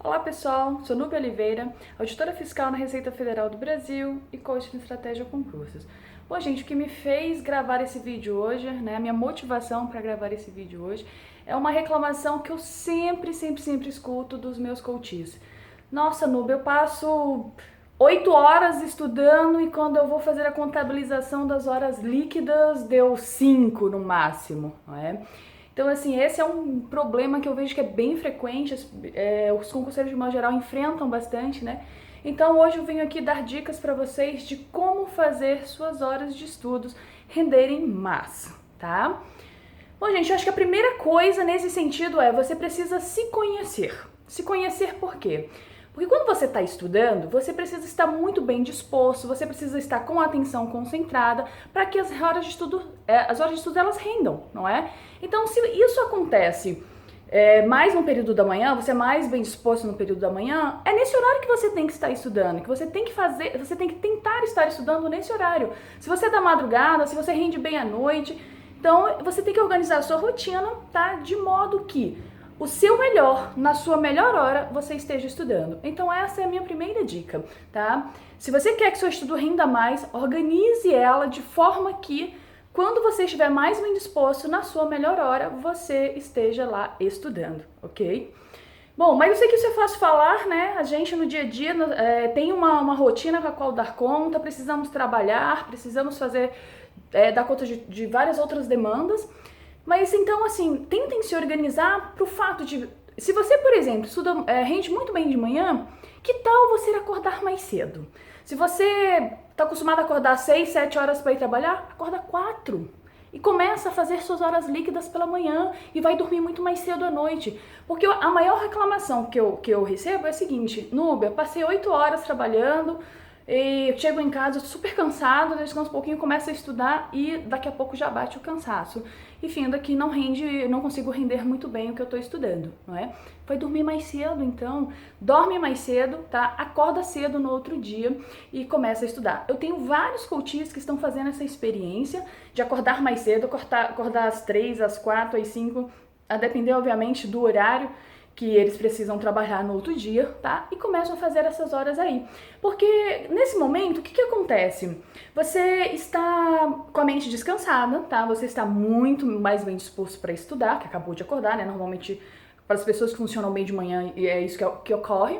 Olá pessoal, sou Núbia Oliveira, auditora fiscal na Receita Federal do Brasil e coach em estratégia concursos. Bom, gente, o que me fez gravar esse vídeo hoje, a minha motivação para gravar esse vídeo hoje, é uma reclamação que eu sempre escuto dos meus coaches. Nossa, Núbia, eu passo 8 horas estudando e quando eu vou fazer a contabilização das horas líquidas, deu 5 no máximo, não é? Então, assim, esse é um problema que eu vejo que é bem frequente, os concurseiros de modo geral enfrentam bastante, né? Então, hoje eu venho aqui dar dicas para vocês de como fazer suas horas de estudos renderem mais, tá? Bom, gente, eu acho que a primeira coisa nesse sentido é você precisa se conhecer. Se conhecer por quê? Porque quando você está estudando, você precisa estar muito bem disposto, você precisa estar com a atenção concentrada para que as horas de estudo elas rendam, não é? Então, se isso acontece mais no período da manhã, você é mais bem disposto no período da manhã, é nesse horário que você tem que estar estudando, que você tem que fazer, você tem que tentar estar estudando nesse horário. Se você é da madrugada, se você rende bem à noite, então você tem que organizar a sua rotina, tá? De modo que o seu melhor, na sua melhor hora, você esteja estudando. Então essa é a minha primeira dica, tá? Se você quer que seu estudo renda mais, organize ela de forma que quando você estiver mais bem disposto, na sua melhor hora, você esteja lá estudando, ok? Bom, mas eu sei que isso é fácil falar, né? A gente no dia a dia tem uma rotina com a qual dar conta, precisamos trabalhar, precisamos fazer, dar conta de várias outras demandas. Mas então, assim, tentem se organizar para o fato de, se você, por exemplo, rende muito bem de manhã, que tal você acordar mais cedo? Se você está acostumado a acordar 6, 7 horas para ir trabalhar, acorda 4. E começa a fazer suas horas líquidas pela manhã e vai dormir muito mais cedo à noite. Porque a maior reclamação que eu recebo é a seguinte: Núbia, passei 8 horas trabalhando, e eu chego em casa super cansado, descanso um pouquinho, começo a estudar e daqui a pouco já bate o cansaço. E finda que não consigo render muito bem o que eu estou estudando, não é? Vai dormir mais cedo, então, dorme mais cedo, tá? Acorda cedo no outro dia e começa a estudar. Eu tenho vários coaches que estão fazendo essa experiência de acordar mais cedo, acordar às 3, às 4, às 5, a depender, obviamente, do horário que eles precisam trabalhar no outro dia, tá? E começam a fazer essas horas aí. Porque nesse momento, o que acontece? Você está com a mente descansada, tá? Você está muito mais bem disposto para estudar, que acabou de acordar, né? Normalmente, para as pessoas que funcionam bem de manhã, é isso que ocorre.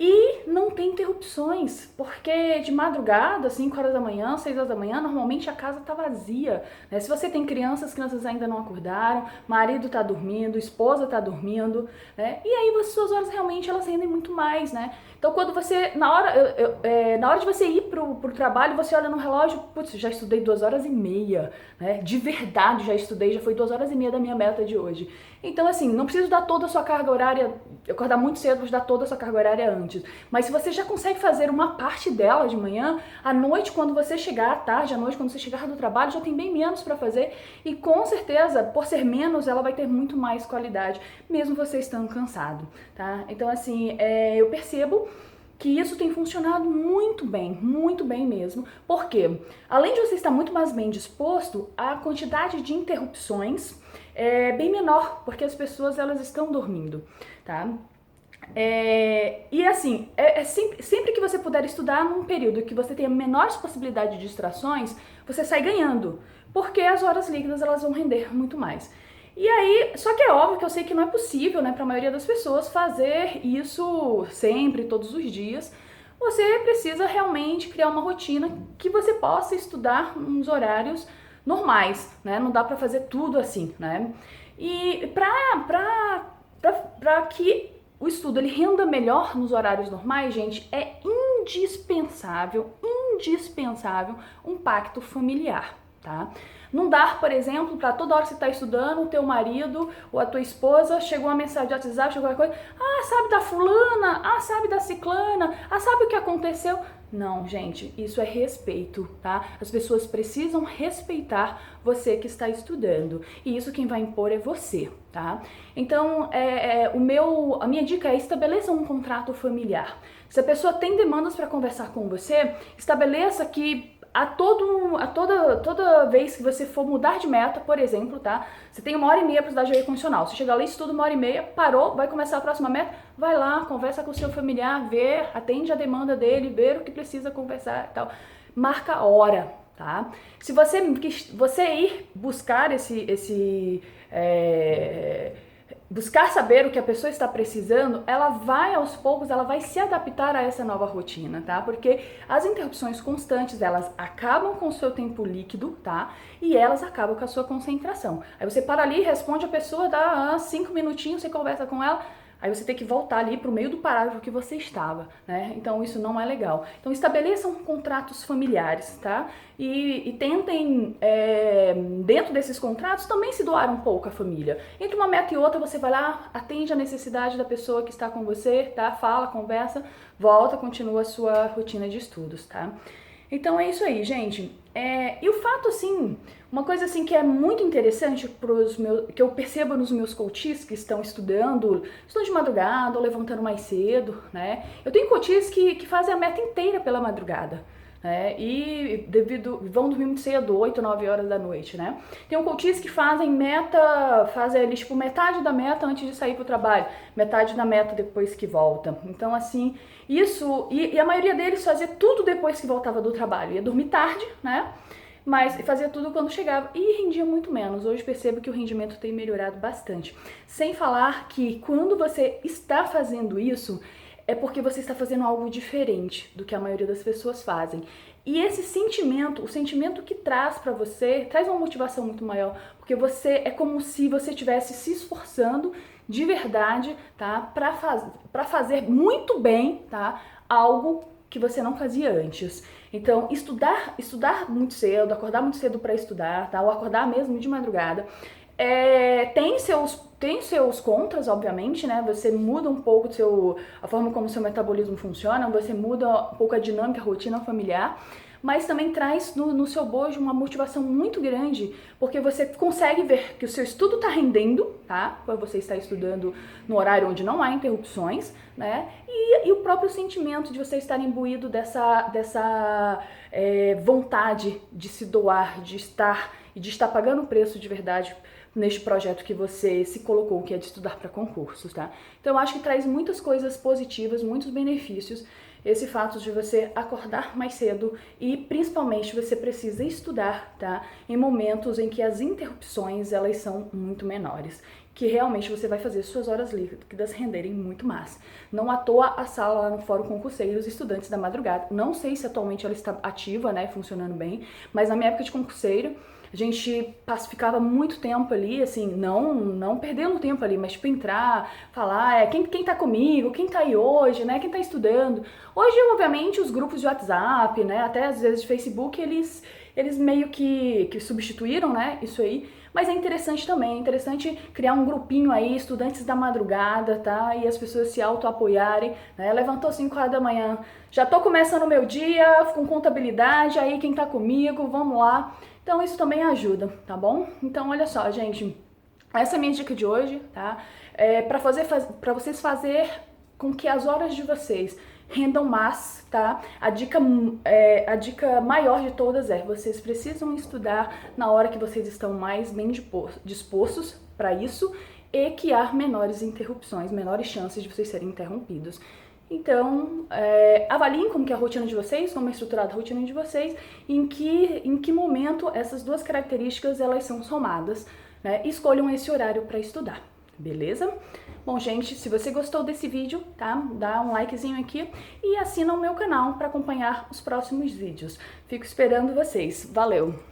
E não tem interrupções, porque de madrugada, 5 horas da manhã, 6 horas da manhã, normalmente a casa tá vazia, né? Se você tem crianças, as crianças ainda não acordaram, marido tá dormindo, esposa tá dormindo, né? E aí suas horas realmente elas rendem muito mais, né? Então quando você, na hora de você ir pro trabalho, você olha no relógio, putz, já estudei 2 horas e meia, né? De verdade já estudei, já foi 2 horas e meia da minha meta de hoje. Então assim, não preciso dar toda a sua carga horária, acordar muito cedo, vou dar toda a sua carga horária antes. Mas se você já consegue fazer uma parte dela de manhã, à noite, quando você chegar, à tarde, à noite, quando você chegar do trabalho, já tem bem menos para fazer. E com certeza, por ser menos, ela vai ter muito mais qualidade, mesmo você estando cansado, tá? Então, assim, eu percebo que isso tem funcionado muito bem mesmo. Por quê? Além de você estar muito mais bem disposto, a quantidade de interrupções é bem menor, porque as pessoas elas estão dormindo, tá? E assim, sempre que você puder estudar num período que você tenha menores possibilidades de distrações, você sai ganhando, porque as horas líquidas elas vão render muito mais. E aí, só que é óbvio que eu sei que não é possível, né, para a maioria das pessoas fazer isso sempre, todos os dias. Você precisa realmente criar uma rotina que você possa estudar nos horários normais, né? Não dá para fazer tudo assim, né? E para que o estudo ele renda melhor nos horários normais, gente, é indispensável um pacto familiar, tá? Não dá, por exemplo, para toda hora que você está estudando, o teu marido ou a tua esposa chegou uma mensagem de WhatsApp, chegou alguma coisa, sabe da fulana, sabe da ciclana, sabe o que aconteceu? Não, gente, isso é respeito, tá? As pessoas precisam respeitar você que está estudando. E isso quem vai impor é você, tá? Então, a minha dica é estabeleça um contrato familiar. Se a pessoa tem demandas para conversar com você, estabeleça que toda vez que você for mudar de meta, por exemplo, tá? Você tem 1 hora e meia para estudar engenharia convencional. Você chega lá e estuda 1 hora e meia, parou, vai começar a próxima meta, vai lá, conversa com o seu familiar, vê, atende a demanda dele, vê o que precisa conversar e tal. Marca a hora, tá? Se você ir buscar buscar saber o que a pessoa está precisando, ela vai aos poucos, ela vai se adaptar a essa nova rotina, tá? Porque as interrupções constantes, elas acabam com o seu tempo líquido, tá? E elas acabam com a sua concentração. Aí você para ali, responde a pessoa, dá 5 minutinhos, você conversa com ela, aí você tem que voltar ali para o meio do parágrafo que você estava, né? Então isso não é legal. Então estabeleçam contratos familiares, tá? E tentem, dentro desses contratos, também se doar um pouco à família. Entre uma meta e outra, você vai lá, atende a necessidade da pessoa que está com você, tá? Fala, conversa, volta, continua a sua rotina de estudos, tá? Então é isso aí, gente. E o fato, assim, uma coisa assim que é muito interessante que eu percebo nos meus coaches que estão estudando de madrugada ou levantando mais cedo, né? Eu tenho coaches que fazem a meta inteira pela madrugada, né? E vão dormir muito cedo, 8, 9 horas da noite, né? Tem coaches que fazem eles tipo metade da meta antes de sair pro trabalho, metade da meta depois que volta. Então assim, e a maioria deles fazia tudo depois que voltava do trabalho, ia dormir tarde, né? Mas fazia tudo quando chegava e rendia muito menos. Hoje percebo que o rendimento tem melhorado bastante. Sem falar que quando você está fazendo isso, é porque você está fazendo algo diferente do que a maioria das pessoas fazem. E esse sentimento, o sentimento que traz para você, traz uma motivação muito maior, porque é como se você estivesse se esforçando de verdade, tá? Para fazer muito bem, tá? Algo que você não fazia antes. Então, estudar muito cedo, acordar muito cedo para estudar, tá? Ou acordar mesmo de madrugada, tem seus contras, obviamente, né? Você muda um pouco a forma como o seu metabolismo funciona, você muda um pouco a dinâmica, a rotina familiar, mas também traz no seu bojo uma motivação muito grande, porque você consegue ver que o seu estudo está rendendo, tá? Quando você está estudando no horário onde não há interrupções, né? E o próprio sentimento de você estar imbuído dessa vontade de se doar, de estar pagando o preço de verdade neste projeto que você se colocou, que é de estudar para concursos, tá? Então eu acho que traz muitas coisas positivas, muitos benefícios, esse fato de você acordar mais cedo e principalmente você precisa estudar, tá? Em momentos em que as interrupções, elas são muito menores, que realmente você vai fazer suas horas líquidas renderem muito mais. Não à toa a sala lá no Fórum Concurseiros, estudantes da madrugada, não sei se atualmente ela está ativa, né, funcionando bem, mas na minha época de concurseiro, a gente ficava muito tempo ali, assim, não perdendo tempo ali, mas tipo entrar, falar, quem tá comigo, quem tá aí hoje, né, quem tá estudando. Hoje, obviamente, os grupos de WhatsApp, né, até às vezes de Facebook, eles meio que substituíram, né, isso aí. Mas é interessante também, é interessante criar um grupinho aí, estudantes da madrugada, tá? E as pessoas se auto-apoiarem, né? Levantou 5 horas da manhã, já tô começando o meu dia com contabilidade, aí quem tá comigo, vamos lá. Então isso também ajuda, tá bom? Então olha só, gente, essa é a minha dica de hoje, tá? Para vocês fazer com que as horas de vocês rendam mais, tá? A dica maior de todas vocês precisam estudar na hora que vocês estão mais bem dispostos para isso e que há menores interrupções, menores chances de vocês serem interrompidos. Então, avaliem como que é a rotina de vocês, como é estruturada a rotina de vocês, e em que momento essas duas características elas são somadas, né? E escolham esse horário para estudar, beleza? Bom, gente, se você gostou desse vídeo, tá? Dá um likezinho aqui e assina o meu canal para acompanhar os próximos vídeos. Fico esperando vocês. Valeu!